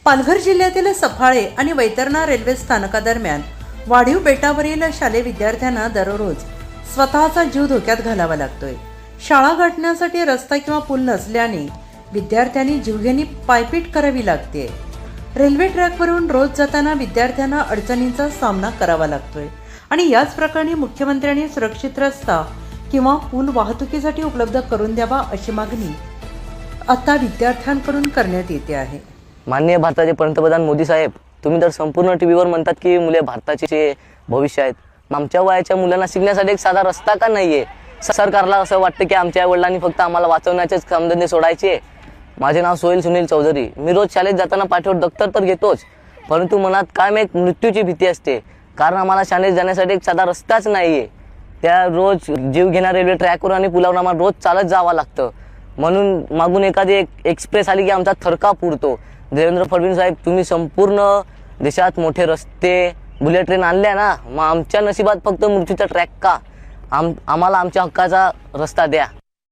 पालघर जिल्ह्यातील सफाळे आणि वैतरणा रेल्वे स्थानकादरम्यान वाढीव बेटावरील शालेय विद्यार्थ्यांना दररोज स्वतःचा जीव धोक्यात घालावा लागतोय। शाळा गाठण्यासाठी रस्ता किंवा पूल नसल्याने विद्यार्थ्यांनी जीवघेणी पायपीट करावी लागते। रेल्वे ट्रॅकवरून रोज जाताना विद्यार्थ्यांना अडचणींचा सामना करावा लागतोय आणि याच प्रकरणी मुख्यमंत्र्यांनी सुरक्षित रस्ता किंवा पूल वाहतुकीसाठी उपलब्ध करून द्यावा अशी मागणी आता विद्यार्थ्यांकडून करण्यात येते आहे। माननीय भारताचे पंतप्रधान मोदी साहेब, तुम्ही तर संपूर्ण टीव्हीवर म्हणतात की मुले भारताचे भविष्य आहेत। आमच्या वयाच्या मुलांना शिकण्यासाठी एक साधा रस्ता का नाहीये? सरकारला असं वाटतं की आमच्या आई-वडिलांनी फक्त आम्हाला वाचवण्याचेच कामधंदे सोडायचे। माझे नाव सोहेल सुनील चौधरी। मी रोज शाळेत जाताना पाठीवर दप्तर तर घेतोच, परंतु मनात कायम एक मृत्यूची भीती असते, कारण आम्हाला शाळेत जाण्यासाठी एक साधा रस्ताच नाहीये। त्या रोज जीव घेणाऱ्या रेल्वे ट्रॅकवर आणि पुलावर आम्हाला रोज चालत जावं लागतं। म्हणून मागून एखादी एक्सप्रेस आली की आमचा थरकाप उडतो। देवेंद्र फडणवीस साहेब, तुम्ही संपूर्ण देशात मोठे रस्ते, बुलेट ट्रेन आणल्या ना, मग आमच्या नशिबात फक्त मृत्यूचा ट्रॅक का? आम्हाला आमच्या हक्काचा रस्ता द्या।